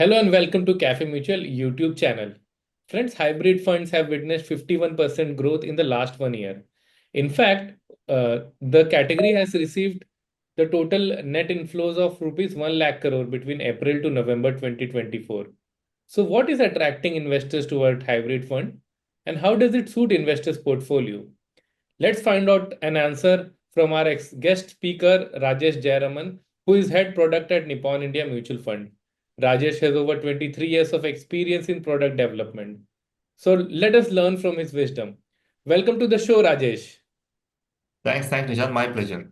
Hello and welcome to Cafe Mutual YouTube channel. Friends, hybrid funds have witnessed 51% growth in the last 1 year. In fact, the category has received the total net inflows of rupees 1 lakh crore between April to November 2024. So, what is attracting investors toward hybrid fund and how does it suit investors' portfolio? Let's find out an answer from our guest speaker, Rajesh Jayaraman, who is head product at Nippon India Mutual Fund. Rajesh has over 23 years of experience in product development. So let us learn from his wisdom. Welcome to the show, Rajesh. Thanks, Nishan. My pleasure.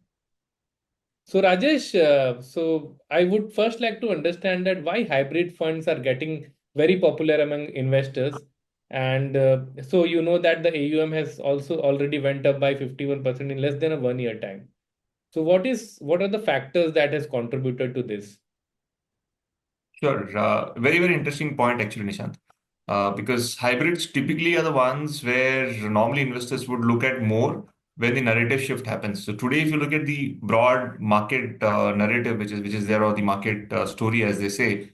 So, Rajesh, so I would first like to understand that why hybrid funds are getting very popular among investors. And so you know that the AUM has also already went up by 51% in less than a 1 year time. So what are the factors that has contributed to this? Sure. Very interesting point, actually, Nishant. Because hybrids typically are the ones where normally investors would look at more when the narrative shift happens. So today, if you look at the broad market narrative, which is there, or the market story, as they say,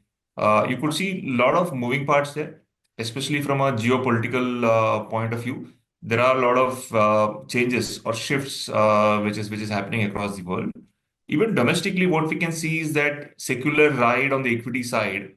you could see a lot of moving parts there, especially from a geopolitical point of view. There are a lot of changes or shifts which is happening across the world. Even domestically, what we can see is that secular ride on the equity side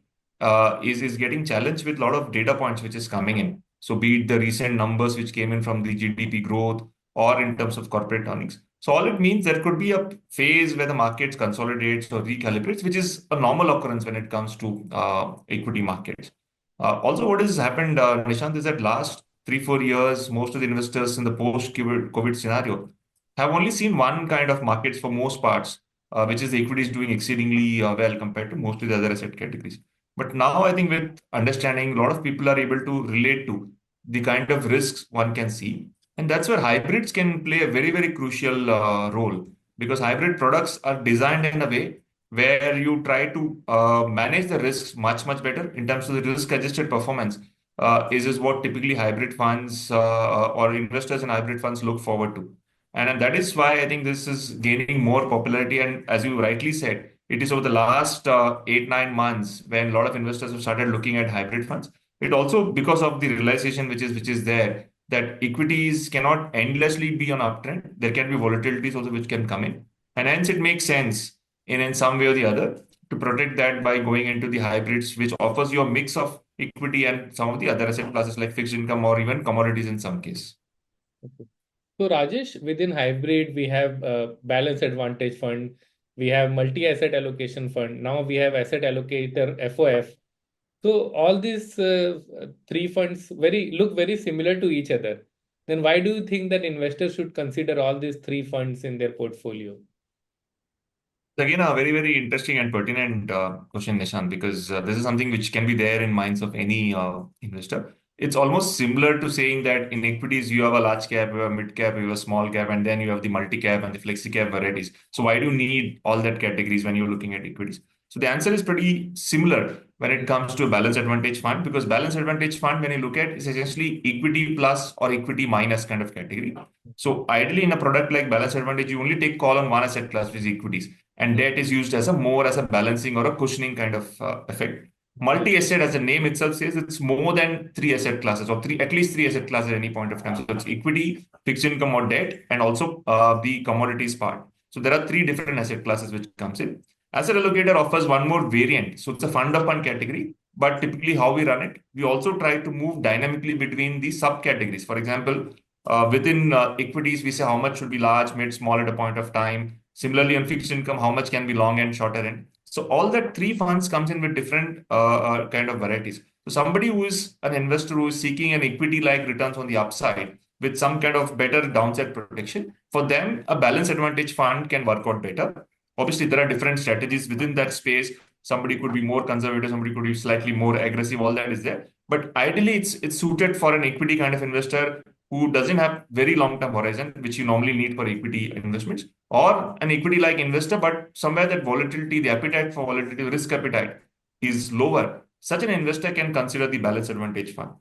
is getting challenged with a lot of data points which is coming in. So be it the recent numbers which came in from the GDP growth or in terms of corporate earnings. So all it means there could be a phase where the markets consolidates or recalibrates, which is a normal occurrence when it comes to equity markets. Also, what has happened, Nishant, is that last 3-4 years, most of the investors in the post-COVID scenario have only seen one kind of markets for most parts, which is the equities doing exceedingly well compared to most of the other asset categories. But now I think with understanding, a lot of people are able to relate to the kind of risks one can see. And that's where hybrids can play a very crucial role, because hybrid products are designed in a way where you try to manage the risks much better in terms of the risk adjusted performance. Is what typically hybrid funds or investors in hybrid funds look forward to. And that is why I think this is gaining more popularity. And as you rightly said, it is over the last 8-9 months when a lot of investors have started looking at hybrid funds. It also because of the realization which is there that equities cannot endlessly be on uptrend. There can be volatilities also which can come in, and hence it makes sense in some way or the other to protect that by going into the hybrids, which offers you a mix of equity and some of the other asset classes like fixed income or even commodities in some case. Okay. So Rajesh, within hybrid, we have balance advantage fund, we have multi-asset allocation fund. Now we have asset allocator FOF. So all these three funds look very similar to each other. Then why do you think that investors should consider all these three funds in their portfolio? Again, a very interesting and pertinent question, Nishan, because this is something which can be there in minds of any investor. It's almost similar to saying that in equities, you have a large cap, you have a mid cap, you have a small cap, and then you have the multi cap and the flexi cap varieties. So why do you need all that categories when you're looking at equities? So the answer is pretty similar when it comes to a balance advantage fund, because balance advantage fund, when you look at, is essentially equity plus or equity minus kind of category. So ideally, in a product like balance advantage, you only take call on one asset class, which is equities, and debt is used as a more as a balancing or a cushioning kind of effect. Okay. Multi-asset, as the name itself says, it's more than three asset classes or at least three asset classes at any point of time. So it's equity, fixed income or debt, and also the commodities part. So there are three different asset classes which comes in. Asset allocator offers one more variant. So it's a fund of fund category, but typically how we run it, we also try to move dynamically between the subcategories. For example, within equities, we say how much should be large, mid, small at a point of time. Similarly, on fixed income, how much can be long and shorter end. So all that three funds comes in with different kind of varieties. So somebody who is an investor who is seeking an equity-like returns on the upside with some kind of better downside protection, for them, a balance advantage fund can work out better. Obviously, there are different strategies within that space. Somebody could be more conservative, somebody could be slightly more aggressive. All that is there. But ideally, it's suited for an equity kind of investor who doesn't have very long-term horizon, which you normally need for equity investments, or an equity-like investor, but somewhere that volatility, the appetite for volatility, the risk appetite is lower. Such an investor can consider the balance advantage fund.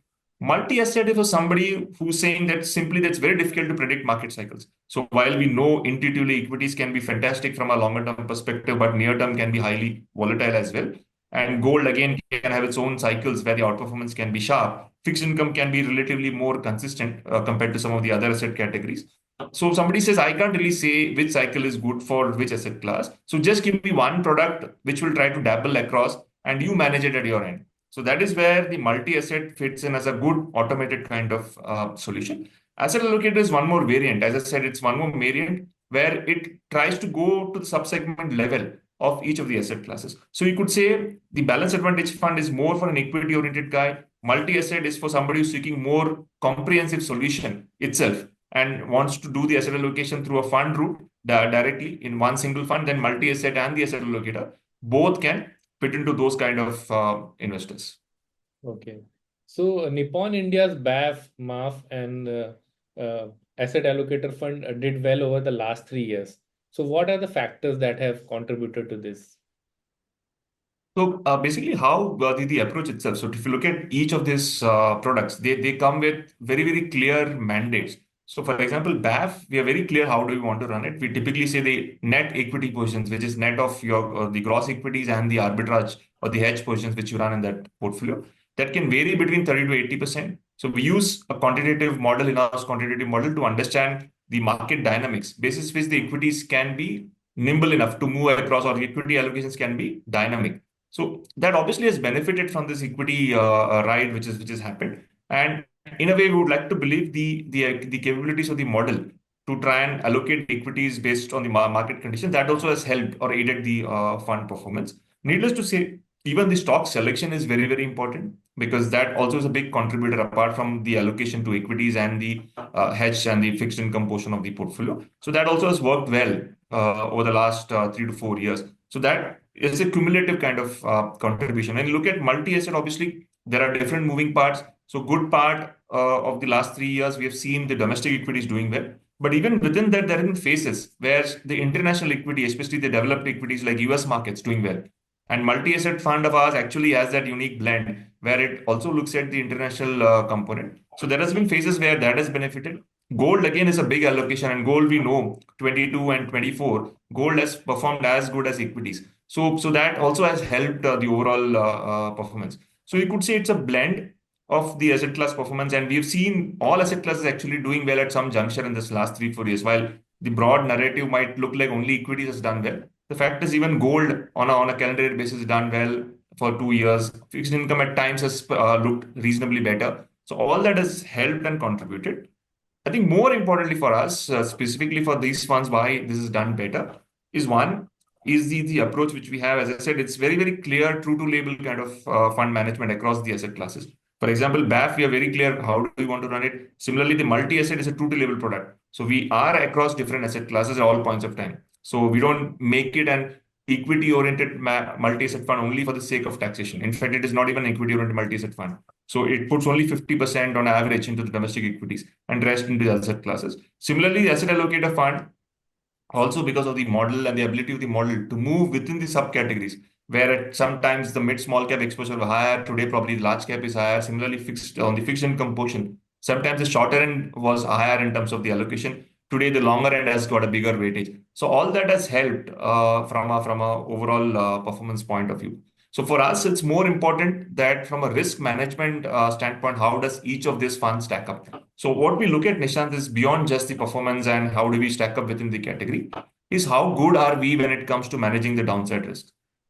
Multi-asset is for somebody who's saying that simply that's very difficult to predict market cycles. So while we know intuitively equities can be fantastic from a longer term perspective, but near term can be highly volatile as well. And gold again can have its own cycles where the outperformance can be sharp. Fixed income can be relatively more consistent compared to some of the other asset categories. So somebody says, I can't really say which cycle is good for which asset class. So just give me one product which will try to dabble across and you manage it at your end. So that is where the multi-asset fits in as a good automated kind of solution. Asset allocator is one more variant. As I said, it's one more variant where it tries to go to the sub-segment level of each of the asset classes. So you could say the balance advantage fund is more for an equity oriented guy. Multi-asset is for somebody who's seeking more comprehensive solution itself and wants to do the asset allocation through a fund route directly in one single fund. Then multi-asset and the asset allocator both can fit into those kind of investors. Okay. So Nippon India's BAF, MAF, and asset allocator fund did well over the last 3 years. So what are the factors that have contributed to this? So basically, how the approach itself. So if you look at each of these products, they come with very very clear mandates. So for example, BAF, we are very clear how do we want to run it. We typically say the net equity positions, which is net of your the gross equities and the arbitrage or the hedge positions which you run in that portfolio. That can vary between 30 to 80%. So we use a quantitative model in-house quantitative model to understand the market dynamics, basis which the equities can be nimble enough to move across, or the equity allocations can be dynamic. So that obviously has benefited from this equity ride, which has happened. And in a way, we would like to believe the capabilities of the model to try and allocate equities based on the market conditions. That also has helped or aided the fund performance. Needless to say, even the stock selection is very very important because that also is a big contributor apart from the allocation to equities and the hedge and the fixed income portion of the portfolio. So that also has worked well over the last 3 to 4 years. So that is a cumulative kind of contribution. And look at multi-asset, obviously, there are different moving parts. So good part of the last 3 years, we have seen the domestic equities doing well. But even within that, there have been phases where the international equity, especially the developed equities like US markets, doing well. And multi-asset fund of ours actually has that unique blend where it also looks at the international component. So there has been phases where that has benefited. Gold again is a big allocation, and gold we know 22 and 24, gold has performed as good as equities. So that also has helped the overall performance. So you could say it's a blend of the asset class performance, and we've seen all asset classes actually doing well at some juncture in this last 3 4 years. While the broad narrative might look like only equities has done well, the fact is even gold on a calendar year basis has done well for 2 years. Fixed income at times has looked reasonably better. So all that has helped and contributed. I think more importantly for us, specifically for these funds, why this is done better is one is the approach which we have. As I said, it's very very clear, true to label kind of fund management across the asset classes. For example, BAF, we are very clear how do we want to run it. Similarly, the multi-asset is a true to label product. So we are across different asset classes at all points of time. So we don't make it an equity oriented multi-asset fund only for the sake of taxation. In fact, it is not even an equity oriented multi-asset fund. So it puts only 50% on average into the domestic equities and rest into the asset classes. Similarly, the asset allocator fund, also because of the model and the ability of the model to move within the subcategories, where at sometimes the mid small cap exposure was higher, today probably the large cap is higher. Similarly, fixed on the fixed income portion, sometimes the shorter end was higher in terms of the allocation. Today, the longer end has got a bigger weightage. So all that has helped from a overall performance point of view. So for us, it's more important that from a risk management standpoint, how does each of these funds stack up? So what we look at, Nishant, is beyond just the performance and how do we stack up within the category, is how good are we when it comes to managing the downside risk?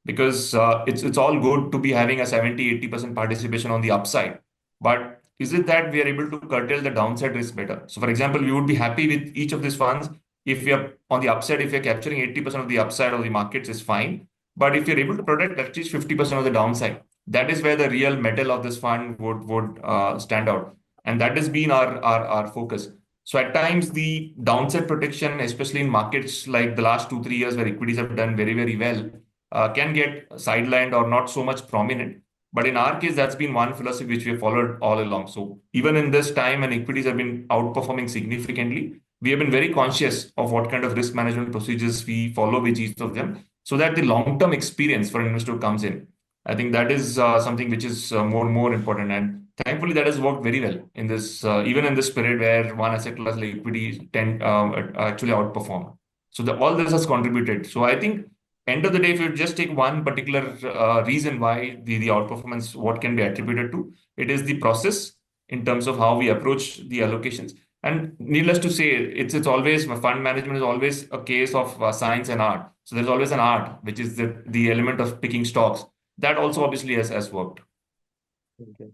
Because it's all good to be having a 70-80% participation on the upside, but is it that we are able to curtail the downside risk better? So for example, we would be happy with each of these funds if we are on the upside, if we are capturing 80% of the upside of the markets is fine. But if you're able to protect at least 50% of the downside, that is where the real metal of this fund would stand out. And that has been our focus. So at times, the downside protection, especially in markets like the last 2 3 years where equities have done very, very well, can get sidelined or not so much prominent. But in our case, that's been one philosophy which we have followed all along. So even in this time when equities have been outperforming significantly, we have been very conscious of what kind of risk management procedures we follow with each of them so that the long-term experience for an investor comes in. I think that is something which is more and more important. And thankfully, that has worked very well in this, even in this period where one asset class like equity tend actually outperform. So all this has contributed. So I think end of the day, if you just take one particular reason why the outperformance, what can be attributed to, it is the process in terms of how we approach the allocations. And needless to say, it's always fund management is always a case of science and art. So there's always an art, which is the element of picking stocks. That also obviously has worked. Okay.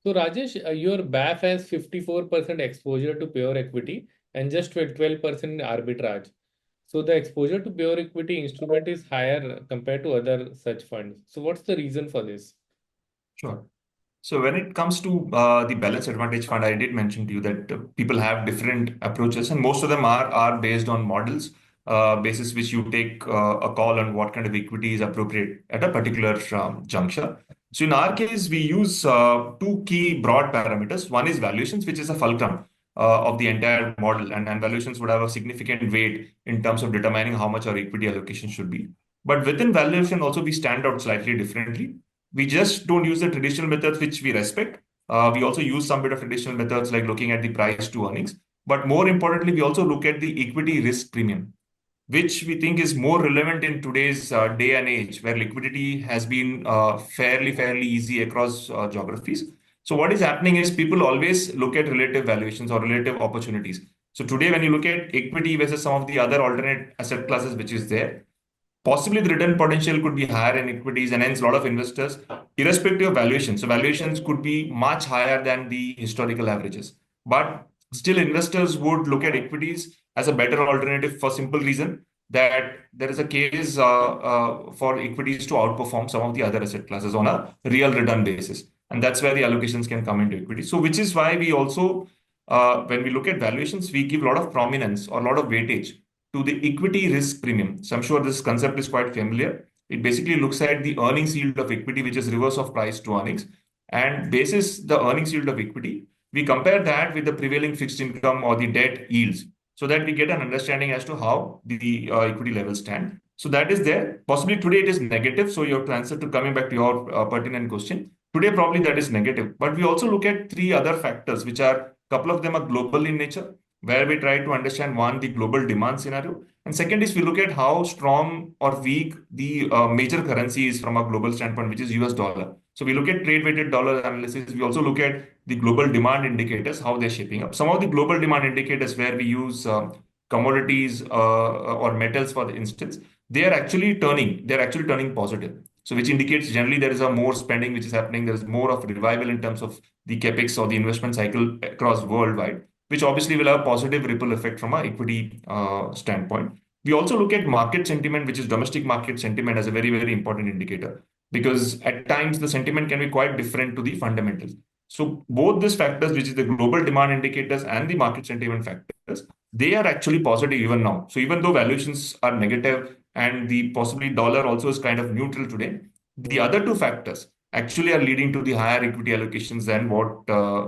So, Rajesh, your BAF has 54% exposure to pure equity and just 12% arbitrage. So, the exposure to pure equity instrument is higher compared to other such funds. So, what's the reason for this? Sure. So when it comes to the balance advantage fund, I did mention to you that people have different approaches, and most of them are based on models, basis which you take a call on what kind of equity is appropriate at a particular juncture. So in our case, we use two key broad parameters. One is valuations, which is a fulcrum of the entire model, and valuations would have a significant weight in terms of determining how much our equity allocation should be. But within valuation, also we stand out slightly differently. We just don't use the traditional methods which we respect. We also use some bit of traditional methods like looking at the price to earnings. But more importantly, we also look at the equity risk premium, which we think is more relevant in today's day and age, where liquidity has been fairly easy across geographies. So what is happening is people always look at relative valuations or relative opportunities. So today, when you look at equity versus some of the other alternate asset classes which is there, possibly the return potential could be higher in equities, and hence a lot of investors, irrespective of valuation. So valuations could be much higher than the historical averages. But still, investors would look at equities as a better alternative for simple reason that there is a case for equities to outperform some of the other asset classes on a real return basis. And that's where the allocations can come into equity. So which is why we also, when we look at valuations, we give a lot of prominence or a lot of weightage to the equity risk premium. So I'm sure this concept is quite familiar. It basically looks at the earnings yield of equity, which is reverse of price to earnings. And basis the earnings yield of equity, we compare that with the prevailing fixed income or the debt yields so that we get an understanding as to how the equity levels stand. So that is there. Possibly today it is negative. So you have to answer to coming back to your pertinent question. Today probably that is negative. But we also look at three other factors, which are a couple of them are global in nature, where we try to understand one, the global demand scenario, and second is we look at how strong or weak the major currency is from a global standpoint, which is US dollar. So we look at trade weighted dollar analysis. We also look at the global demand indicators, how they're shaping up. Some of the global demand indicators where we use commodities or metals, for instance, they're actually turning positive. So which indicates generally there is a more spending which is happening. There is more of revival in terms of the capex or the investment cycle across worldwide, which obviously will have a positive ripple effect from an equity standpoint. We also look at market sentiment, which is domestic market sentiment, as a very important indicator, because at times the sentiment can be quite different to the fundamentals. So both these factors, which is the global demand indicators and the market sentiment factors, they are actually positive even now. So even though valuations are negative and the possibly dollar also is kind of neutral today, the Hmm. other two factors actually are leading to the higher equity allocations than what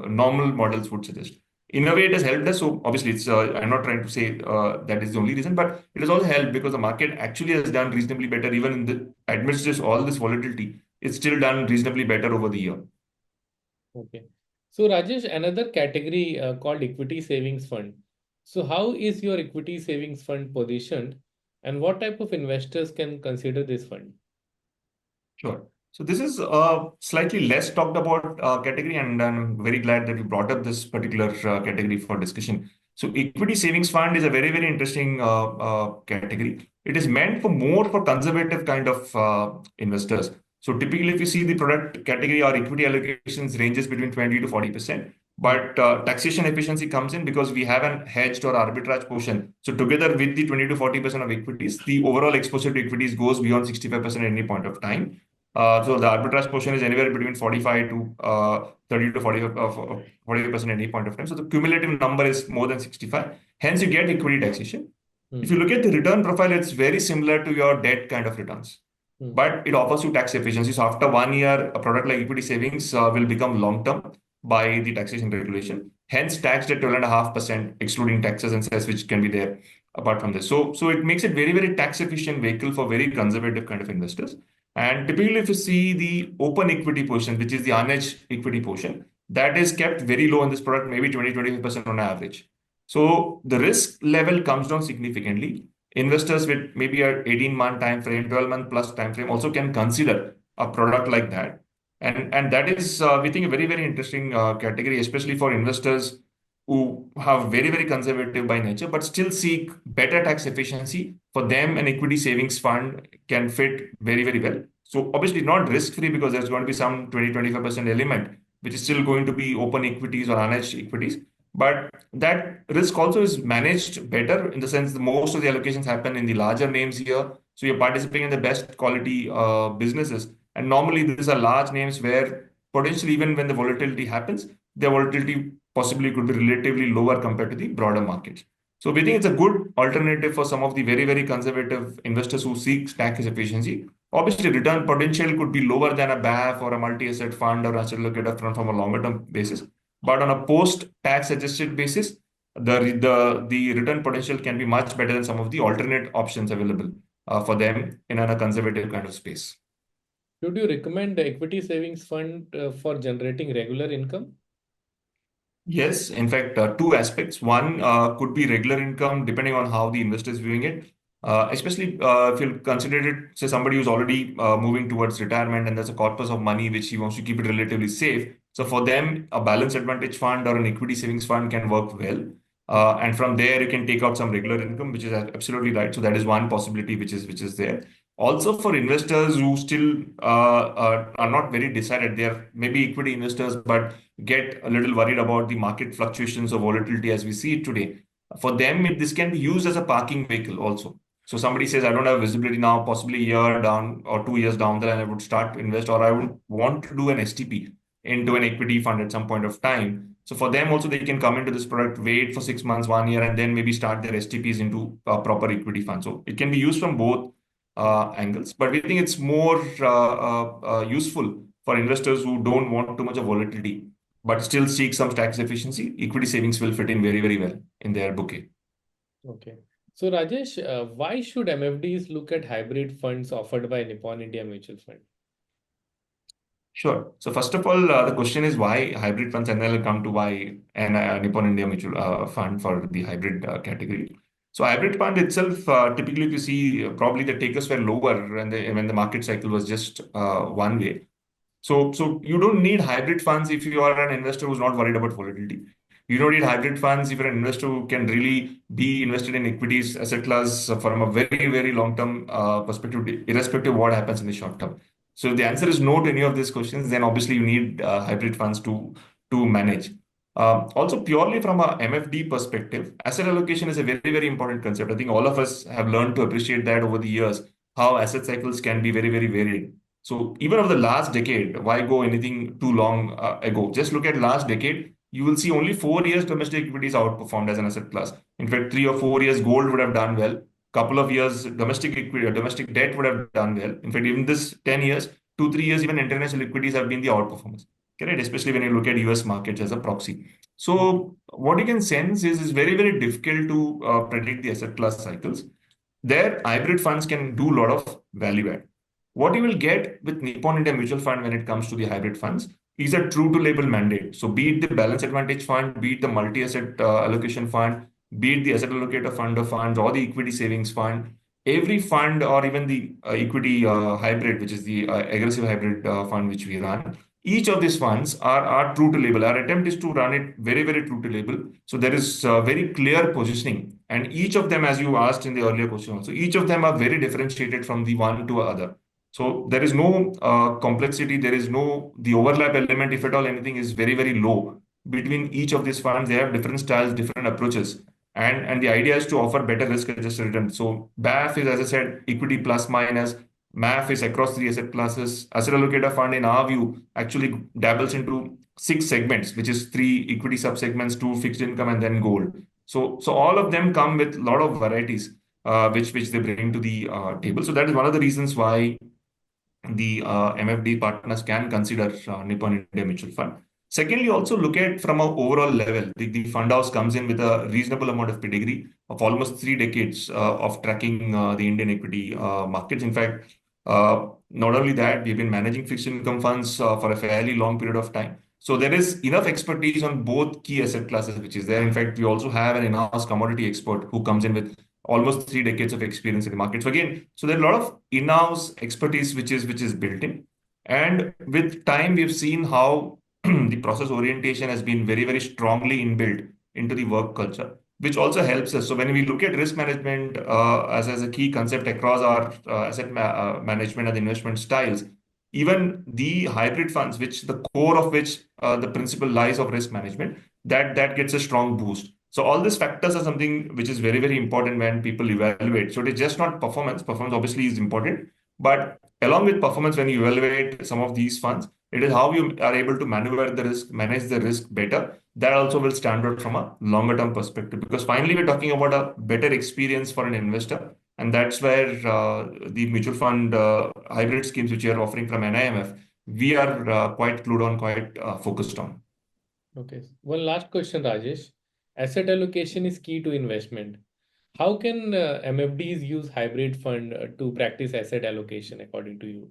normal models would suggest. In a way, it has helped us. So obviously, it's I'm not trying to say that is the only reason, but it has also helped because the market actually has done reasonably better, even in the amidst this all this volatility. It's still done reasonably better over the year. Okay. So, Rajesh, another category called equity savings fund. So, how is your equity savings fund positioned, and what type of investors can consider this fund? Sure. So this is a slightly less talked about category, and I'm very glad that you brought up this particular category for discussion. So equity savings fund is a very interesting category. It is meant for more for conservative kind of investors. So typically, if you see the product category, our equity allocations ranges between 20 to 40%. Hmm. But taxation efficiency comes in because we have an hedged or arbitrage portion. So together with the 20 to 40% of equities, the overall exposure to equities goes beyond 65% at any point of time. So the arbitrage portion is anywhere between 45 to 30 to 40% at any point of time. So the cumulative number is more than 65. Hence, you get equity taxation. If Hmm. you look at the return profile, it's very similar to your debt kind of returns, Hmm. but it offers you tax efficiency. So after 1 year, a product like equity savings will become long term by the taxation regulation. Hence, taxed at 12.5%, excluding taxes and cess, which can be there apart from this. So it makes it very tax efficient vehicle for very conservative kind of investors. And typically, if you see the open equity portion, which is the unhedged equity portion, that is kept very low in this product, maybe 20-25% on average. So the risk level comes down significantly. investors with maybe a 18-month time frame, 12-month plus time frame also can consider a product like that. And that is, we think, a very, very interesting category, especially for investors who have very, very conservative by nature, but still seek better tax efficiency. For them, an equity savings fund can fit very, very well. So obviously not risk-free, because there's going to be some 20-25% element, which is still going to be open equities or unhedged equities. But that risk also is managed better, in the sense that most of the allocations happen in the larger names here. So you're participating in the best quality businesses. And normally these are large names where potentially, even when the volatility happens, the volatility possibly could be relatively lower compared to the broader markets. So we think it's a good alternative for some of the very, very conservative investors who seek tax efficiency. Obviously, return potential could be lower than a BAF or a multi-asset fund or asset allocator fund from a longer term basis. But on a post-tax adjusted basis, the return potential can be much better than some of the alternate options available for them in a conservative kind of space. Should you recommend the equity savings fund for generating regular income? Yes, in fact, two aspects. One could be regular income, depending on how the investor is viewing it. Especially if you consider it, say, somebody who's already moving towards retirement and there's a corpus of money which he wants to keep it relatively safe. So for them, a balance advantage fund or an equity savings fund can work well. And from there, you can take out some regular income, which is absolutely right. So that is one possibility which is there. Also, for investors who still are not very decided, they are maybe equity investors, but get a little worried about the market fluctuations or volatility as we see it today. For them, this can be used as a parking vehicle also. So somebody says, I don't have visibility now, possibly a year down or 2 years down the line, I would start to invest, or I would want to do an STP into an equity fund at some point of time. So for them also, they can come into this product, wait for 6 months, 1 year, and then maybe start their STPs into a proper equity fund. So it can be used from both angles, but we think it's more useful for investors who don't want too much of volatility but still seek some tax efficiency. Equity savings will fit in very, very well in their bouquet. Okay. So, Rajesh, why should MFDs look at hybrid funds offered by Nippon India Mutual Fund? Sure. So first of all, the question is why hybrid funds, and then I'll come to why an Nippon India Mutual Fund for the hybrid category. So hybrid fund itself, typically, if you see, probably the takers were lower when the market cycle was just one way. So you don't need hybrid funds if you are an investor who's not worried about volatility. You don't need hybrid funds if you're an investor who can really be invested in equities asset class from a very, very long-term perspective, irrespective of what happens in the short term. So if the answer is no to any of these questions, then obviously you need hybrid funds to manage. Also, purely from a MFD perspective, asset allocation is a very, very important concept. I think all of us have learned to appreciate that over the years, how asset cycles can be very, very varied. So even over the last decade, why go anything too long ago? Just look at last decade. You will see only 4 years domestic equities outperformed as an asset class. In fact, 3 or 4 years gold would have done well. Couple of years domestic equity, domestic debt would have done well. In fact, even this 10 years, 2 3 years, even international equities have been the outperformers. Correct, especially when you look at US markets as a proxy. So what you can sense is it's very, very difficult to predict the asset class cycles. Their hybrid funds can do a lot of value add. What you will get with Nippon India Mutual Fund when it comes to the hybrid funds is a true to label mandate. So be it the balance advantage fund, be it the multi-asset allocation fund, be it the asset allocator fund of funds or the equity savings fund, every fund or even the equity hybrid, which is the aggressive hybrid fund which we run, each of these funds are true to label. Our attempt is to run it very, very true to label. So there is very clear positioning. And each of them, as you asked in the earlier question also, each of them are very differentiated from the one to other. So there is no complexity. There is no, the overlap element, if at all anything, is very, very low between each of these funds. They have different styles, different approaches. And the idea is to offer better risk adjusted return. So BAF is, as I said, equity plus minus. MAF is across three asset classes. Asset allocator fund, in our view, actually dabbles into six segments, which is three equity subsegments, two fixed income, and then gold. So all of them come with a lot of varieties, which they bring to the table. So that is one of the reasons why the MFD partners can consider Nippon India Mutual Fund. Secondly, also look at from an overall level. The fund house comes in with a reasonable amount of pedigree of almost 3 decades of tracking the Indian equity markets. In fact, not only that, we've been managing fixed income funds for a fairly long period of time. So there is enough expertise on both key asset classes, which is there. In fact, we also have an in-house commodity expert who comes in with almost 3 decades of experience in the market. So again, so there are a lot of in-house expertise which is built in. And with time, we've seen how the process orientation has been very, very strongly inbuilt into the work culture, which also helps us. So when we look at risk management as a key concept across our management and investment styles, even the hybrid funds, which the core of which the principle lies of risk management, that gets a strong boost. So all these factors are something which is very, very important when people evaluate. So it is just not performance. Performance obviously is important, but along with performance, when you evaluate some of these funds, it is how you are able to maneuver the risk, manage the risk better. That also will stand out from a longer term perspective, because finally we're talking about a better experience for an investor. And that's where the mutual fund hybrid schemes which we are offering from NIMF, we are quite clued on, quite focused on. Okay. One last question, Rajesh. Asset allocation is key to investment. How can MFDs use hybrid fund to practice asset allocation according to you?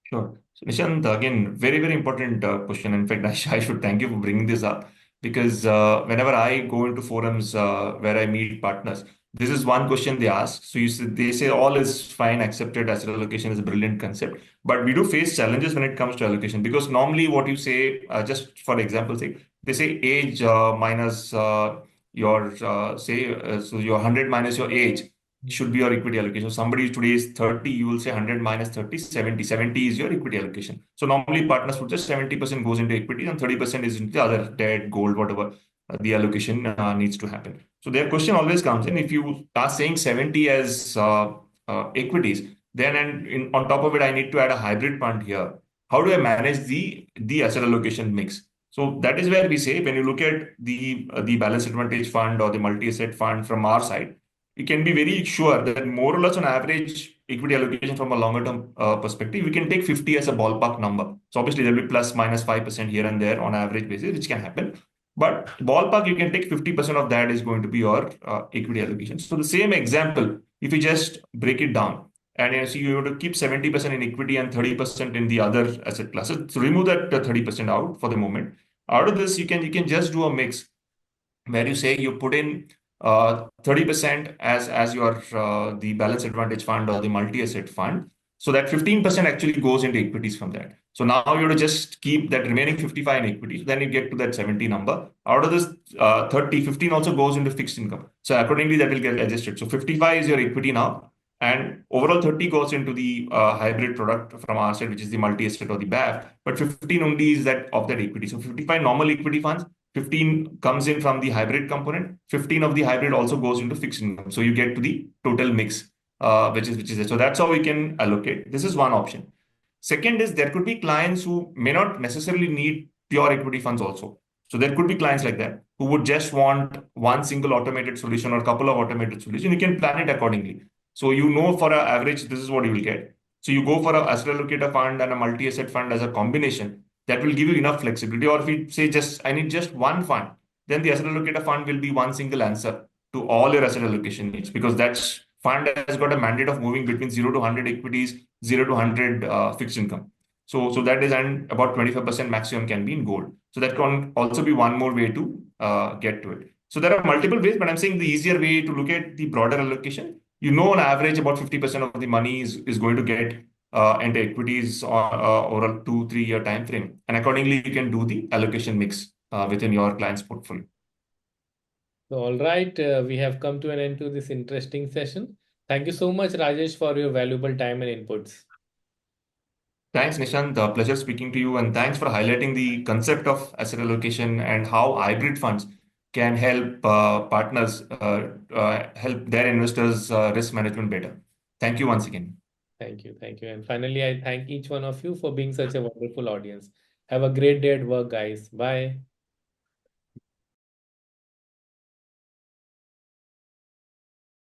Sure. So, Nishant, again, very, very important question. In fact, I should thank you for bringing this up, because whenever I go into forums where I meet partners, this is one question they ask. So they say all is fine, accepted, asset allocation is a brilliant concept. But we do face challenges when it comes to allocation, because normally what you say, just for example sake, they say age minus your, so your 100 minus your age should be your equity allocation. So somebody today is 30, you will say 100 minus 30, 70. 70 is your equity allocation. So normally partners would just 70% goes into equity and 30% is into the other debt, gold, whatever the allocation needs to happen. So their question always comes in, if you are saying 70 as equities, then on top of it, I need to add a hybrid fund here. How do I manage the asset allocation mix? So that is where we say, when you look at the balance advantage fund or the multi-asset fund from our side, you can be very sure that more or less on average equity allocation from a longer term perspective, we can take 50 as a ballpark number. So obviously there'll be plus minus 5% here and there on average basis, which can happen. But ballpark, you can take 50% of that is going to be your equity allocation. So the same example, if you just break it down, and you see you have to keep 70% in equity and 30% in the other asset classes. So remove that 30% out for the moment. Out of this, you can just do a mix where you say you put in 30% as your the balance advantage fund or the multi-asset fund, so that 15% actually goes into equities from that. So now you have to just keep that remaining 55 in equities, then you get to that 70 number. Out of this 30, 15 also goes into fixed income, so accordingly that will get adjusted. So 55 is your equity now, and overall 30 goes into the hybrid product from our side, which is the multi-asset or the BAF, but 15 only is that of that equity. So 55 normal equity funds, 15 comes in from the hybrid component, 15 of the hybrid also goes into fixed income. So you get to the total mix, which is it. So that's how we can allocate. This is one option. Second is, there could be clients who may not necessarily need pure equity funds also. So there could be clients like that who would just want one single automated solution or a couple of automated solutions. You can plan it accordingly. So you know for an average, this is what you will get. So you go for a asset allocator fund and a multi-asset fund as a combination. That will give you enough flexibility. Or if you say just I need just one fund, then the asset allocator fund will be one single answer to all your asset allocation needs, because that fund has got a mandate of moving between 0 to 100 equities, 0 to 100 fixed income. So that is, and about 25% maximum can be in gold. So that can also be one more way to get to it. So there are multiple ways, but I'm saying the easier way to look at the broader allocation, on average about 50% of the money is going to get into equities over a 2-3 year time frame. And accordingly, you can do the allocation mix within your client's portfolio. So, all right, we have come to an end to this interesting session. Thank you so much, Rajesh, for your valuable time and inputs. Thanks, Nishant. Pleasure speaking to you. And thanks for highlighting the concept of asset allocation and how hybrid funds can help partners help their investors risk management better. Thank you once again. Thank you. Thank you. And finally, I thank each one of you for being such a wonderful audience. Have a great day at work, guys. Bye.